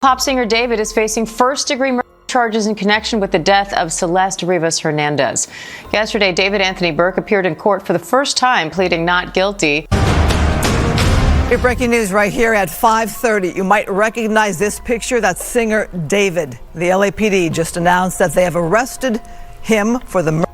Pop singer David is facing first-degree murder charges in connection with the death of Celeste Rivas Hernandez. Yesterday, David Anthony Burke appeared in court for the first time, pleading not guilty. Your breaking news right here at 5:30. You might recognize this picture. That's singer David. The LAPD just announced that they have arrested him for the murder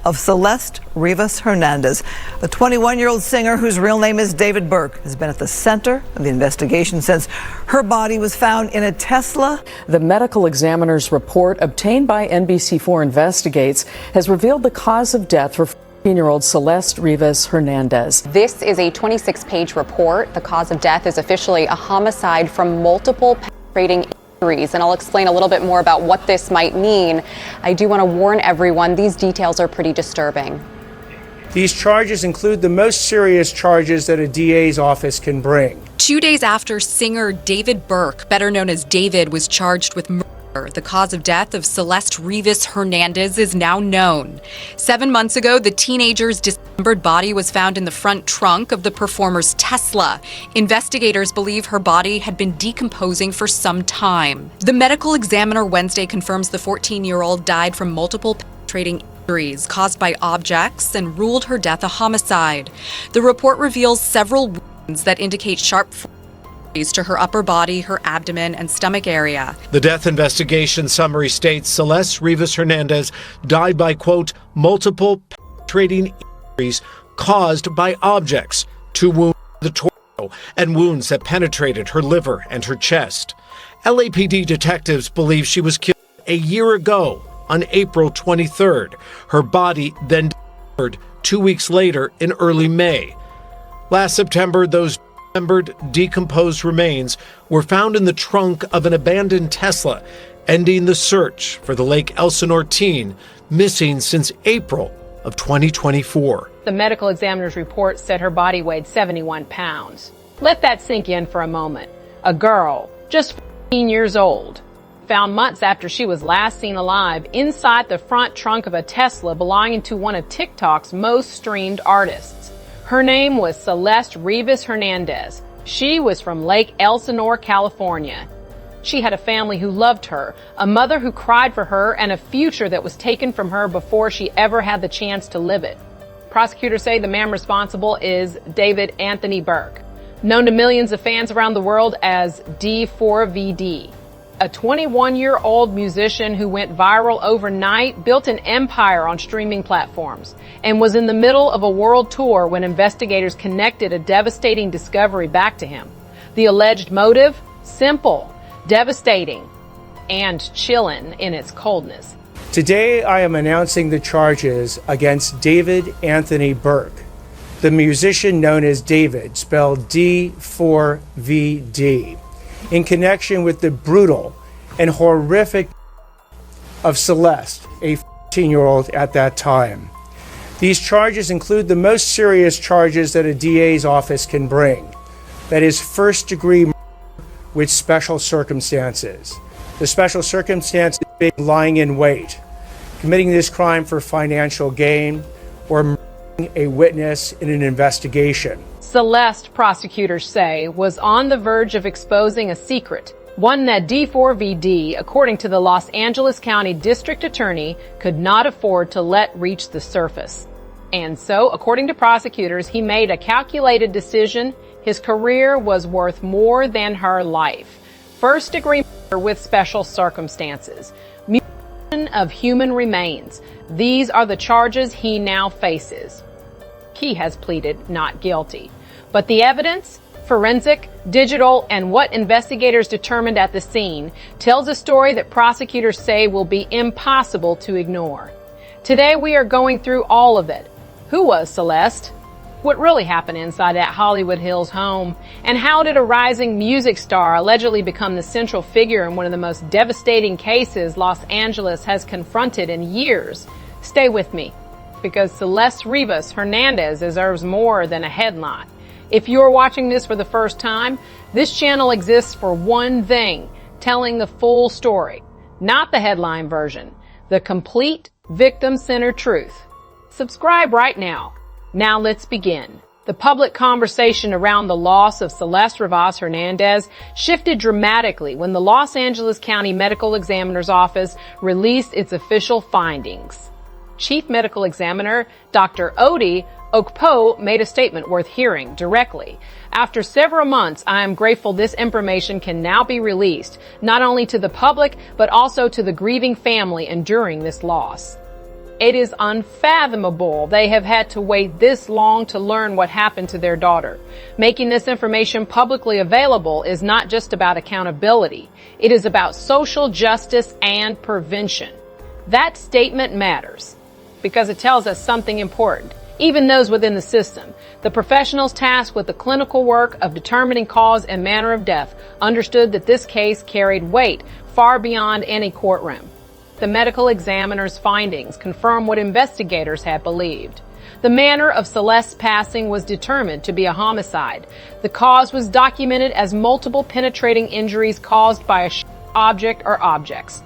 of Celeste Rivas Hernandez. The 21-year-old singer, whose real name is David Burke, has been at the center of the investigation since her body was found in a Tesla. The medical examiner's report obtained by NBC4 Investigates has revealed the cause of death for 14-year-old Celeste Rivas Hernandez. This is a 26-page report. The cause of death is officially a homicide from multiple penetrating injuries, and I'll explain a little bit more about what this might mean. I do want to warn everyone, these details are pretty disturbing. These charges include the most serious charges that a DA's office can bring. 2 days after singer David Burke, better known as David, was charged with murder, the cause of death of Celeste Rivas Hernandez is now known. 7 months ago, the teenager's dismembered body was found in the front trunk of the performer's Tesla. Investigators believe her body had been decomposing for some time. The medical examiner Wednesday confirms the 14-year-old died from multiple penetrating injuries caused by objects and ruled her death a homicide. The report reveals several wounds that indicate sharp to her upper body, her abdomen, and stomach area. The death investigation summary states Celeste Rivas Hernandez died by, quote, multiple penetrating injuries caused by objects, 2 wounds to the torso, and wounds that penetrated her liver and her chest. LAPD detectives believe she was killed a year ago on April 23rd. Her body then disappeared 2 weeks later in early May. Last September, those decomposed remains were found in the trunk of an abandoned Tesla, ending the search for the Lake Elsinore teen, missing since April of 2024. The medical examiner's report said her body weighed 71 pounds. Let that sink in for a moment. A girl, just 14 years old, found months after she was last seen alive inside the front trunk of a Tesla belonging to one of TikTok's most streamed artists. Her name was Celeste Rivas Hernandez. She was from Lake Elsinore, California. She had a family who loved her, a mother who cried for her, and a future that was taken from her before she ever had the chance to live it. Prosecutors say the man responsible is David Anthony Burke, known to millions of fans around the world as D4VD. A 21-year-old musician who went viral overnight, built an empire on streaming platforms, and was in the middle of a world tour when investigators connected a devastating discovery back to him. The alleged motive? Simple, devastating, and chilling in its coldness. Today, I am announcing the charges against David Anthony Burke, the musician known as David, spelled D4VD, in connection with the brutal and horrific of Celeste, a 14-year-old at that time. These charges include the most serious charges that a DA's office can bring. That is first-degree murder with special circumstances. The special circumstance is being lying in wait, committing this crime for financial gain, or murdering a witness in an investigation. Celeste, prosecutors say, was on the verge of exposing a secret, one that D4VD, according to the Los Angeles County District Attorney, could not afford to let reach the surface. And so, according to prosecutors, he made a calculated decision. His career was worth more than her life. First-degree murder with special circumstances. Mutilation of human remains. These are the charges he now faces. He has pleaded not guilty. But the evidence, forensic, digital, and what investigators determined at the scene tells a story that prosecutors say will be impossible to ignore. Today we are going through all of it. Who was Celeste? What really happened inside that Hollywood Hills home? And how did a rising music star allegedly become the central figure in one of the most devastating cases Los Angeles has confronted in years? Stay with me, because Celeste Rivas Hernandez deserves more than a headline. If you're watching this for the first time, this channel exists for one thing, telling the full story, not the headline version, the complete victim-centered truth. Subscribe right now. Now let's begin. The public conversation around the loss of Celeste Rivas Hernandez shifted dramatically when the Los Angeles County Medical Examiner's Office released its official findings. Chief Medical Examiner Dr. Odi Okpo made a statement worth hearing directly. After several months, I am grateful this information can now be released, not only to the public, but also to the grieving family enduring this loss. It is unfathomable they have had to wait this long to learn what happened to their daughter. Making this information publicly available is not just about accountability. It is about social justice and prevention. That statement matters because it tells us something important. Even those within the system, the professionals tasked with the clinical work of determining cause and manner of death, understood that this case carried weight far beyond any courtroom. The medical examiner's findings confirm what investigators had believed. The manner of Celeste's passing was determined to be a homicide. The cause was documented as multiple penetrating injuries caused by a object or objects.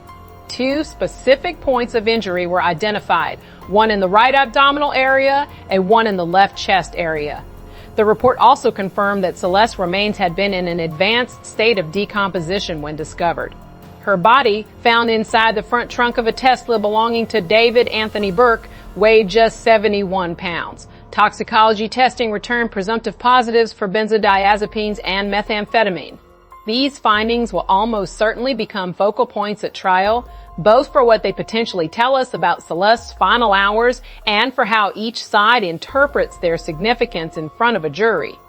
2 specific points of injury were identified, one in the right abdominal area and one in the left chest area. The report also confirmed that Celeste's remains had been in an advanced state of decomposition when discovered. Her body, found inside the front trunk of a Tesla belonging to David Anthony Burke, weighed just 71 pounds. Toxicology testing returned presumptive positives for benzodiazepines and methamphetamine. These findings will almost certainly become focal points at trial, both for what they potentially tell us about Celeste's final hours and for how each side interprets their significance in front of a jury.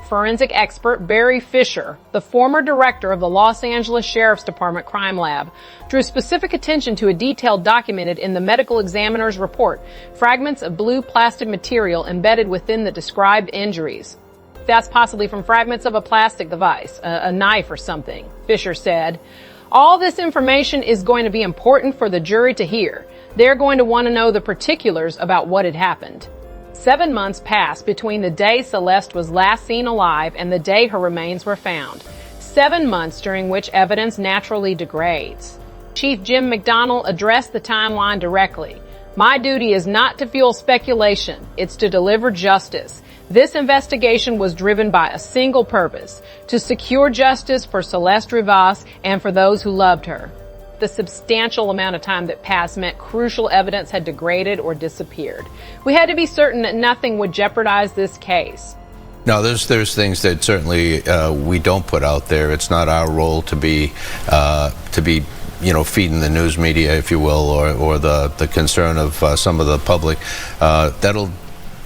Forensic expert Barry Fisher, the former director of the Los Angeles Sheriff's Department Crime Lab, drew specific attention to a detail documented in the medical examiner's report, fragments of blue plastic material embedded within the described injuries. That's possibly from fragments of a plastic device, a knife or something, Fisher said. All this information is going to be important for the jury to hear. They're going to want to know the particulars about what had happened. 7 months passed between the day Celeste was last seen alive and the day her remains were found. 7 months during which evidence naturally degrades. Chief Jim McDonnell addressed the timeline directly. My duty is not to fuel speculation. It's to deliver justice. This investigation was driven by a single purpose, to secure justice for Celeste Rivas and for those who loved her. The substantial amount of time that passed meant crucial evidence had degraded or disappeared. We had to be certain that nothing would jeopardize this case. No, there's things that certainly we don't put out there. It's not our role to be feeding the news media, if you will, or the concern of some of the public.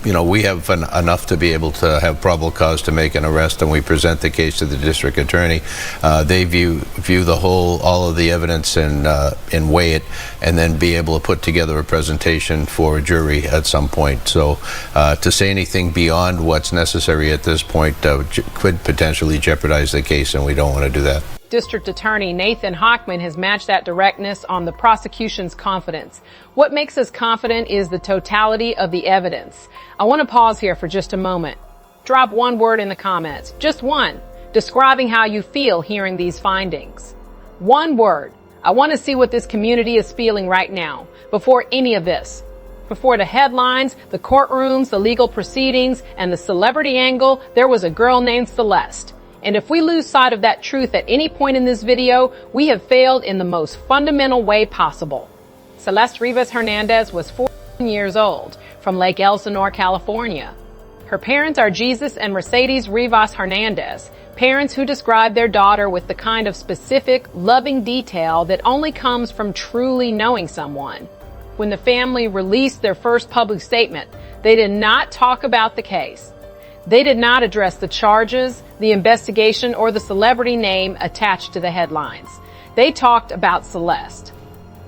We have enough to be able to have probable cause to make an arrest, and we present the case to the district attorney. They view all of the evidence and weigh it, and then be able to put together a presentation for a jury at some point. So to say anything beyond what's necessary at this point could potentially jeopardize the case, and we don't want to do that. District Attorney Nathan Hochman has matched that directness on the prosecution's confidence. What makes us confident is the totality of the evidence. I want to pause here for just a moment. Drop one word in the comments, just one, describing how you feel hearing these findings. One word. I want to see what this community is feeling right now, before any of this. Before the headlines, the courtrooms, the legal proceedings, and the celebrity angle, there was a girl named Celeste. And if we lose sight of that truth at any point in this video, we have failed in the most fundamental way possible. Celeste Rivas Hernandez was 14 years old from Lake Elsinore, California. Her parents are Jesus and Mercedes Rivas Hernandez, parents who describe their daughter with the kind of specific, loving detail that only comes from truly knowing someone. When the family released their first public statement, they did not talk about the case. They did not address the charges, the investigation, or the celebrity name attached to the headlines. They talked about Celeste.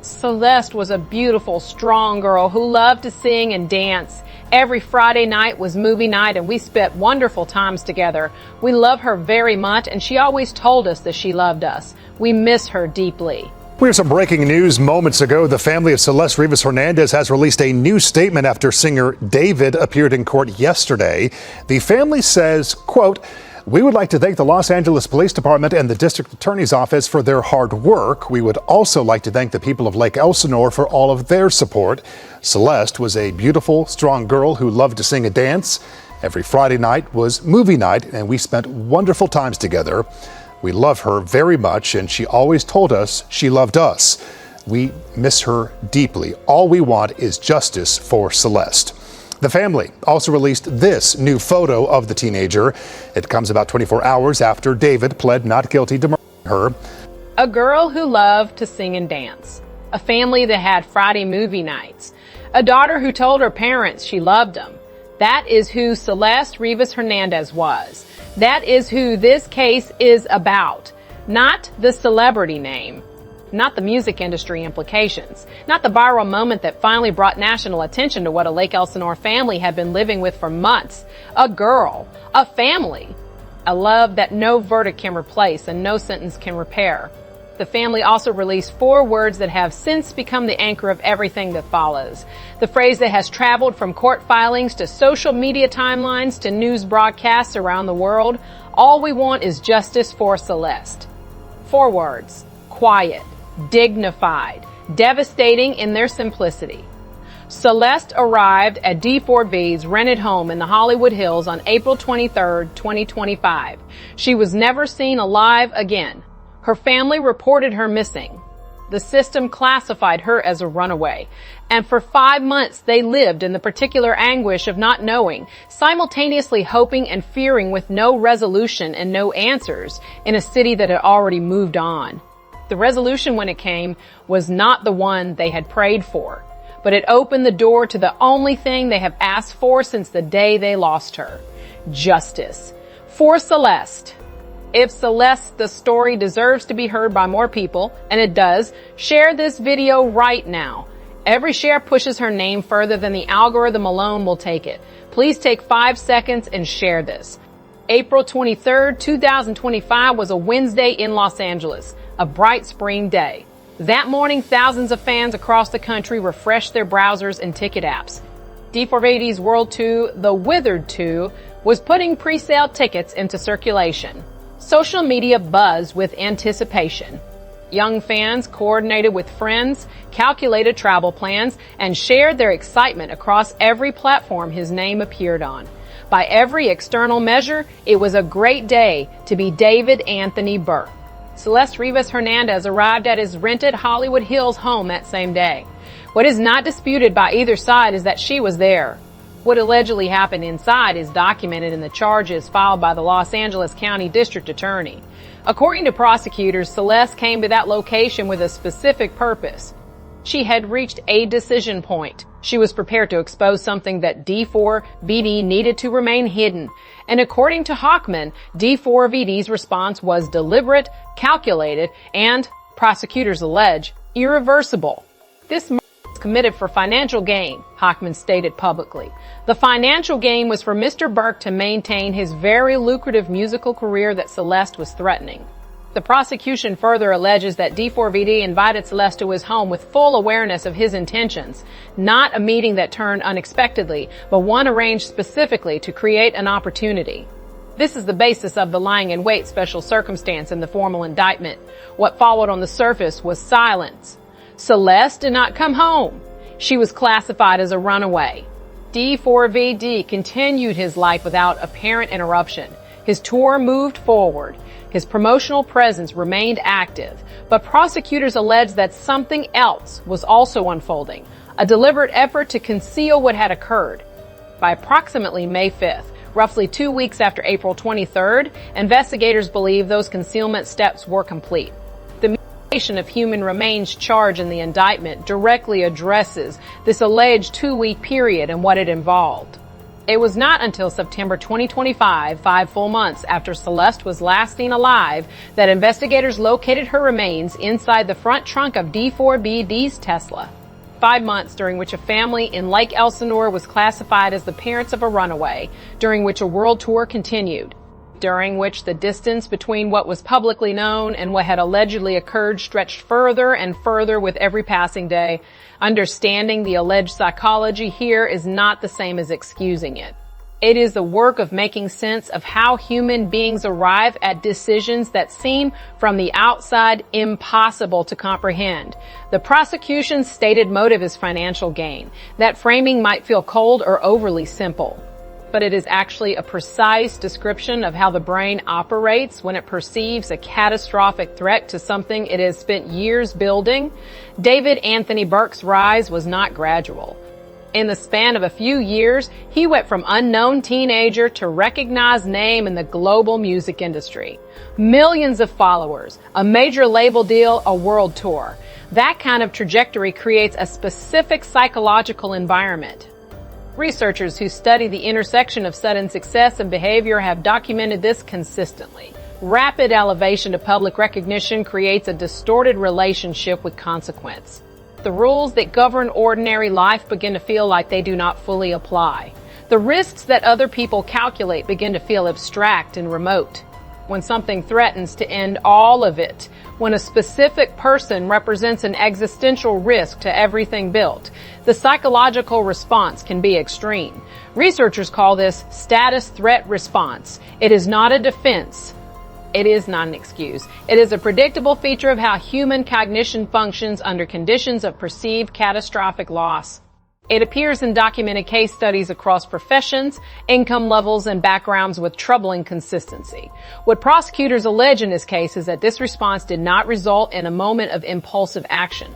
Celeste was a beautiful, strong girl who loved to sing and dance. Every Friday night was movie night, and we spent wonderful times together. We love her very much, and she always told us that she loved us. We miss her deeply. We have some breaking news moments ago. The family of Celeste Rivas Hernandez has released a new statement after singer David appeared in court yesterday. The family says, quote, "We would like to thank the Los Angeles Police Department and the District Attorney's Office for their hard work. We would also like to thank the people of Lake Elsinore for all of their support. Celeste was a beautiful, strong girl who loved to sing and dance. Every Friday night was movie night, and we spent wonderful times together. We love her very much, and she always told us she loved us. We miss her deeply. All we want is justice for Celeste. The family also released this new photo of the teenager. It comes about 24 hours after David pled not guilty to murdering her. A girl who loved to sing and dance. A family that had Friday movie nights. A daughter who told her parents she loved them. That is who Celeste Rivas Hernandez was. That is who this case is about. Not the celebrity name. Not the music industry implications. Not the viral moment that finally brought national attention to what a Lake Elsinore family had been living with for months. A girl. A family. A love that no verdict can replace and no sentence can repair. The family also released 4 words that have since become the anchor of everything that follows. The phrase that has traveled from court filings to social media timelines to news broadcasts around the world. All we want is justice for Celeste. 4 words. Quiet. Dignified. Devastating in their simplicity. Celeste arrived at D4V's rented home in the Hollywood Hills on April 23, 2025. She was never seen alive again. Her family reported her missing. The system classified her as a runaway. And for 5 months, they lived in the particular anguish of not knowing, simultaneously hoping and fearing with no resolution and no answers in a city that had already moved on. The resolution, when it came, was not the one they had prayed for, but it opened the door to the only thing they have asked for since the day they lost her. Justice. For Celeste. If Celeste, the story, deserves to be heard by more people, and it does, share this video right now. Every share pushes her name further than the algorithm alone will take it. Please take 5 seconds and share this. April 23, 2025 was a Wednesday in Los Angeles, a bright spring day. That morning, thousands of fans across the country refreshed their browsers and ticket apps. D4VD's World 2, The Withered 2, was putting pre-sale tickets into circulation. Social media buzzed with anticipation. Young fans coordinated with friends, calculated travel plans, and shared their excitement across every platform his name appeared on. By every external measure, it was a great day to be David Anthony Burke. Celeste Rivas Hernandez arrived at his rented Hollywood Hills home that same day. What is not disputed by either side is that she was there. What allegedly happened inside is documented in the charges filed by the Los Angeles County District Attorney. According to prosecutors, Celeste came to that location with a specific purpose. She had reached a decision point. She was prepared to expose something that D4VD needed to remain hidden. And according to Hochman, D4VD's response was deliberate, calculated, and, prosecutors allege, irreversible. This murder was committed for financial gain, Hochman stated publicly. The financial gain was for Mr. Burke to maintain his very lucrative musical career that Celeste was threatening. The prosecution further alleges that D4VD invited Celeste to his home with full awareness of his intentions, not a meeting that turned unexpectedly, but one arranged specifically to create an opportunity. This is the basis of the lying in wait special circumstance in the formal indictment. What followed on the surface was silence. Celeste did not come home. She was classified as a runaway. D4VD continued his life without apparent interruption. His tour moved forward. His promotional presence remained active, but prosecutors alleged that something else was also unfolding, a deliberate effort to conceal what had occurred. By approximately May 5th, roughly 2 weeks after April 23rd, investigators believe those concealment steps were complete. The mutilation of human remains charge in the indictment directly addresses this alleged 2-week period and what it involved. It was not until September 2025, 5 full months after Celeste was last seen alive, that investigators located her remains inside the front trunk of D4VD's Tesla. 5 months during which a family in Lake Elsinore was classified as the parents of a runaway, during which a world tour continued, during which the distance between what was publicly known and what had allegedly occurred stretched further and further with every passing day. Understanding the alleged psychology here is not the same as excusing it. It is the work of making sense of how human beings arrive at decisions that seem from the outside impossible to comprehend. The prosecution's stated motive is financial gain. That framing might feel cold or overly simple. but it is actually a precise description of how the brain operates when it perceives a catastrophic threat to something it has spent years building. David Anthony Burke's rise was not gradual. In the span of a few years, he went from unknown teenager to recognized name in the global music industry. Millions of followers, a major label deal, a world tour. That kind of trajectory creates a specific psychological environment. Researchers who study the intersection of sudden success and behavior have documented this consistently. Rapid elevation to public recognition creates a distorted relationship with consequence. The rules that govern ordinary life begin to feel like they do not fully apply. The risks that other people calculate begin to feel abstract and remote. When something threatens to end all of it, when a specific person represents an existential risk to everything built, the psychological response can be extreme. Researchers call this status threat response. It is not a defense. It is not an excuse. It is a predictable feature of how human cognition functions under conditions of perceived catastrophic loss. It appears in documented case studies across professions, income levels, and backgrounds with troubling consistency. What prosecutors allege in this case is that this response did not result in a moment of impulsive action.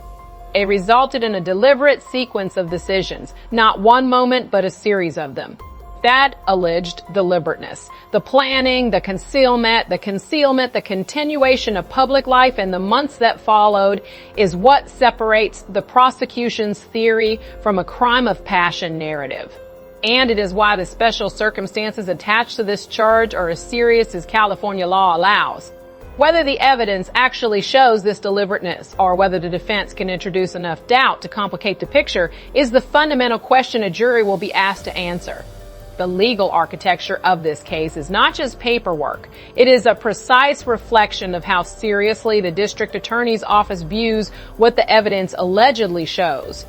It resulted in a deliberate sequence of decisions, not one moment, but a series of them. That alleged deliberateness, the planning, the concealment, the continuation of public life and the months that followed is what separates the prosecution's theory from a crime of passion narrative. And it is why the special circumstances attached to this charge are as serious as California law allows. Whether the evidence actually shows this deliberateness or whether the defense can introduce enough doubt to complicate the picture is the fundamental question a jury will be asked to answer. The legal architecture of this case is not just paperwork. It is a precise reflection of how seriously the district attorney's office views what the evidence allegedly shows.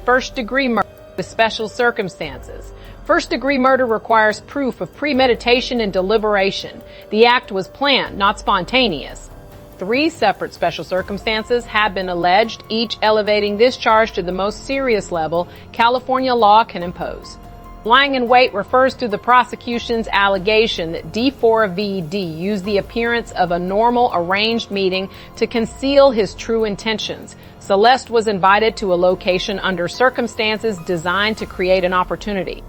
First-degree murder with special circumstances. First-degree murder requires proof of premeditation and deliberation. The act was planned, not spontaneous. 3 separate special circumstances have been alleged, each elevating this charge to the most serious level California law can impose. Lying in wait refers to the prosecution's allegation that D4VD used the appearance of a normal arranged meeting to conceal his true intentions. Celeste was invited to a location under circumstances designed to create an opportunity.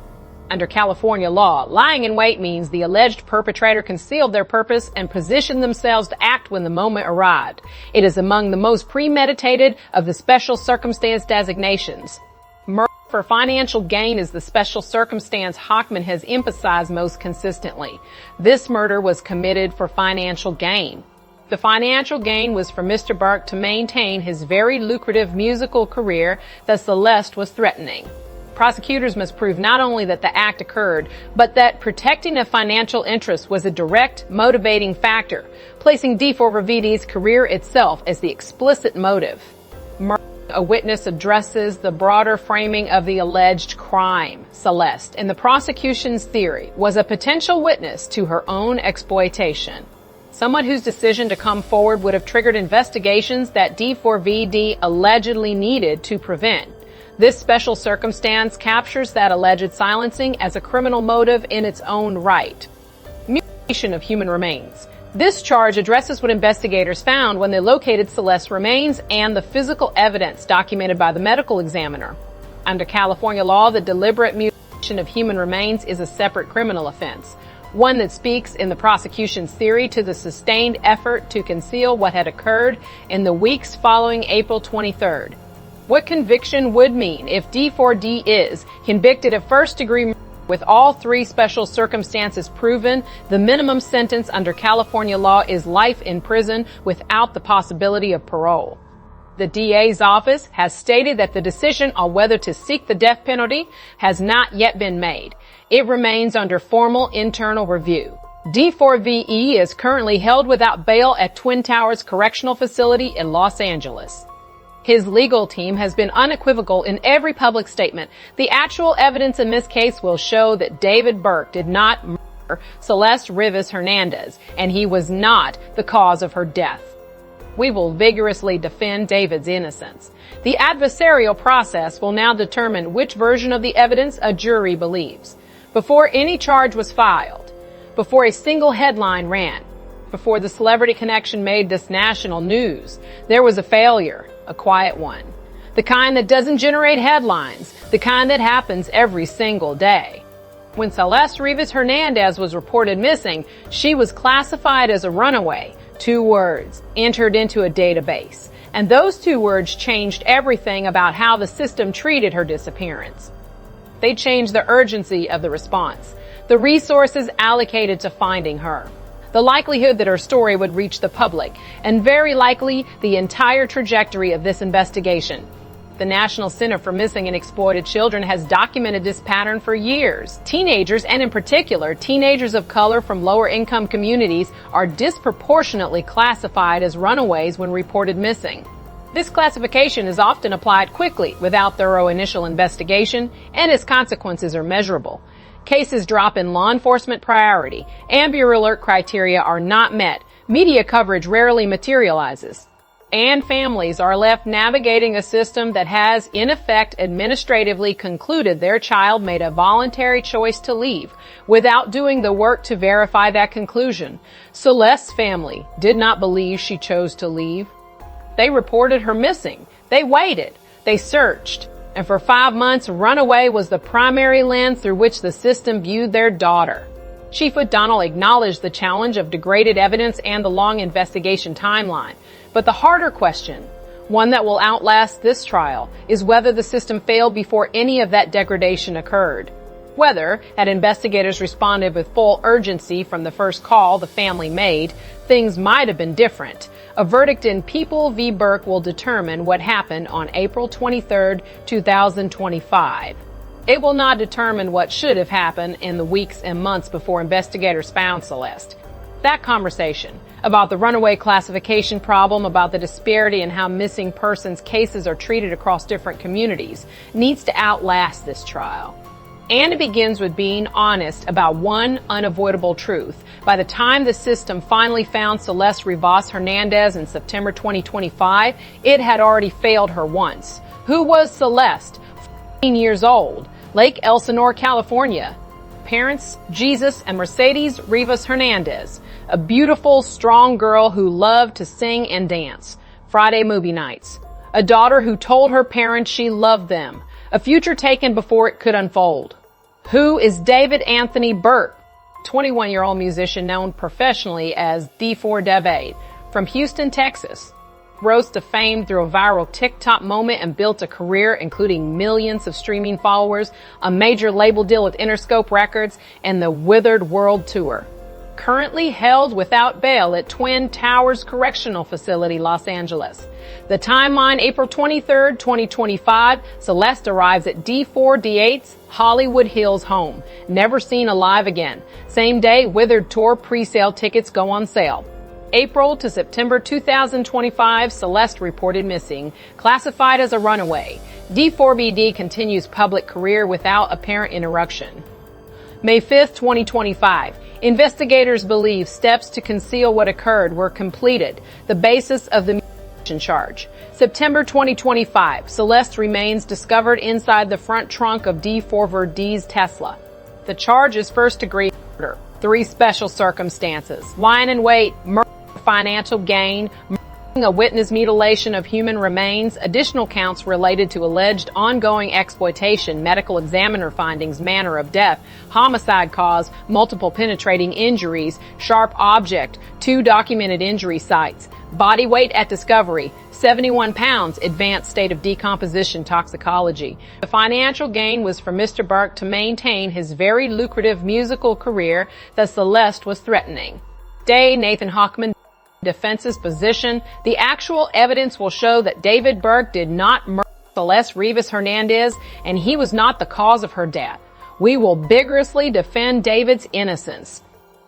Under California law, lying in wait means the alleged perpetrator concealed their purpose and positioned themselves to act when the moment arrived. It is among the most premeditated of the special circumstance designations. Murder for financial gain is the special circumstance Hochman has emphasized most consistently. This murder was committed for financial gain. The financial gain was for Mr. Burke to maintain his very lucrative musical career that Celeste was threatening. Prosecutors must prove not only that the act occurred, but that protecting a financial interest was a direct motivating factor, placing D4VD's career itself as the explicit motive. A witness addresses the broader framing of the alleged crime. Celeste, in the prosecution's theory, was a potential witness to her own exploitation. Someone whose decision to come forward would have triggered investigations that D4VD allegedly needed to prevent. This special circumstance captures that alleged silencing as a criminal motive in its own right. Mutilation of human remains. This charge addresses what investigators found when they located Celeste's remains and the physical evidence documented by the medical examiner. Under California law, the deliberate mutilation of human remains is a separate criminal offense, one that speaks in the prosecution's theory to the sustained effort to conceal what had occurred in the weeks following April 23rd. What conviction would mean if D4D is convicted of first-degree murder with all 3 special circumstances proven, the minimum sentence under California law is life in prison without the possibility of parole. The DA's office has stated that the decision on whether to seek the death penalty has not yet been made. It remains under formal internal review. D4VE is currently held without bail at Twin Towers Correctional Facility in Los Angeles. His legal team has been unequivocal in every public statement. The actual evidence in this case will show that David Burke did not murder Celeste Rivas Hernandez, and he was not the cause of her death. We will vigorously defend David's innocence. The adversarial process will now determine which version of the evidence a jury believes. Before any charge was filed, before a single headline ran, before the celebrity connection made this national news, there was a failure, a quiet one. The kind that doesn't generate headlines, the kind that happens every single day. When Celeste Rivas Hernandez was reported missing, she was classified as a runaway. 2 words entered into a database. And those 2 words changed everything about how the system treated her disappearance. They changed the urgency of the response, the resources allocated to finding her, the likelihood that her story would reach the public, and very likely the entire trajectory of this investigation. The National Center for Missing and Exploited Children has documented this pattern for years. Teenagers, and in particular, teenagers of color from lower income communities, are disproportionately classified as runaways when reported missing. This classification is often applied quickly without thorough initial investigation, and its consequences are measurable. Cases drop in law enforcement priority. Amber Alert criteria are not met. Media coverage rarely materializes. And families are left navigating a system that has, in effect, administratively concluded their child made a voluntary choice to leave without doing the work to verify that conclusion. Celeste's family did not believe she chose to leave. They reported her missing. They waited. They searched. And for 5 months, runaway was the primary lens through which the system viewed their daughter. Chief O'Donnell acknowledged the challenge of degraded evidence and the long investigation timeline. But the harder question, one that will outlast this trial, is whether the system failed before any of that degradation occurred. Whether, had investigators responded with full urgency from the first call the family made, things might have been different. A verdict in People v. Burke will determine what happened on April 23, 2025. It will not determine what should have happened in the weeks and months before investigators found Celeste. That conversation about the runaway classification problem, about the disparity in how missing persons cases are treated across different communities, needs to outlast this trial. And it begins with being honest about one unavoidable truth. By the time the system finally found Celeste Rivas Hernandez in September 2025, it had already failed her once. Who was Celeste? 14 years old. Lake Elsinore, California. Parents, Jesus and Mercedes Rivas Hernandez. A beautiful, strong girl who loved to sing and dance. Friday movie nights. A daughter who told her parents she loved them. A future taken before it could unfold. Who is David Anthony Burke? 21-year-old musician known professionally as D4 David from Houston, Texas. Rose to fame through a viral TikTok moment and built a career including millions of streaming followers, a major label deal with Interscope Records, and the Withered World Tour. Currently held without bail at Twin Towers Correctional Facility, Los Angeles. The timeline, April 23, 2025, Celeste arrives at D4D8's Hollywood Hills home. Never seen alive again. Same day, Withered Tour pre-sale tickets go on sale. April to September 2025, Celeste reported missing, classified as a runaway. D4BD continues public career without apparent interruption. May 5, 2025. Investigators believe steps to conceal what occurred were completed, the basis of the charge. September 2025, Celeste remains discovered inside the front trunk of D4VD's Tesla. The charge is first-degree murder. 3 special circumstances: lying in wait, murder, financial gain, a witness mutilation of human remains, additional counts related to alleged ongoing exploitation, medical examiner findings, manner of death, homicide cause, multiple penetrating injuries, sharp object, 2 documented injury sites, body weight at discovery, 71 pounds, advanced state of decomposition toxicology. The financial gain was for Mr. Burke to maintain his very lucrative musical career that Celeste was threatening. Attorney Nathan Hochman defense's position, the actual evidence will show that David Burke did not murder Celeste Rivas Hernandez, and he was not the cause of her death. We will vigorously defend David's innocence.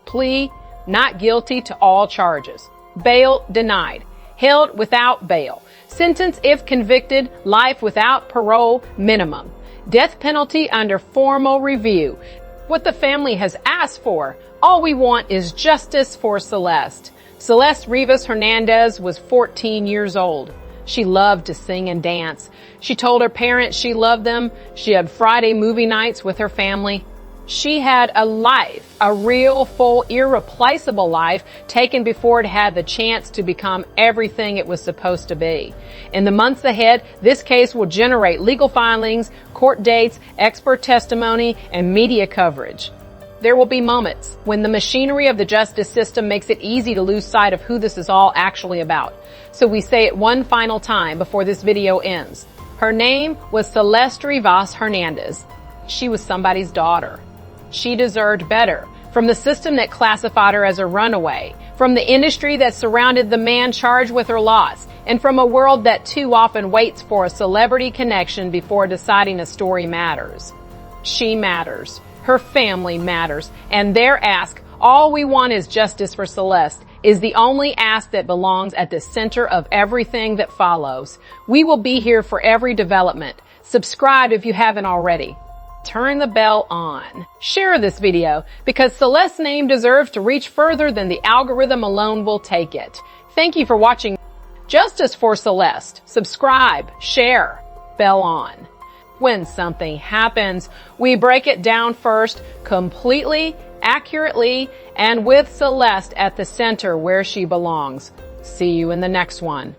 Plea, not guilty to all charges. Bail denied. Held without bail. Sentence, if convicted, life without parole minimum. Death penalty under formal review. What the family has asked for. All we want is justice for Celeste. Celeste Rivas Hernandez was 14 years old. She loved to sing and dance. She told her parents she loved them. She had Friday movie nights with her family. She had a life, a real, full, irreplaceable life taken before it had the chance to become everything it was supposed to be. In the months ahead, this case will generate legal filings, court dates, expert testimony, and media coverage. There will be moments when the machinery of the justice system makes it easy to lose sight of who this is all actually about. So we say it one final time before this video ends. Her name was Celeste Rivas Hernandez. She was somebody's daughter. She deserved better from the system that classified her as a runaway, from the industry that surrounded the man charged with her loss, and from a world that too often waits for a celebrity connection before deciding a story matters. She matters. Her family matters. And their ask, all we want is justice for Celeste, is the only ask that belongs at the center of everything that follows. We will be here for every development. Subscribe if you haven't already. Turn the bell on. Share this video because Celeste's name deserves to reach further than the algorithm alone will take it. Thank you for watching Justice for Celeste. Subscribe, share, bell on. When something happens, we break it down first, completely, accurately, and with Celeste at the center where she belongs. See you in the next one.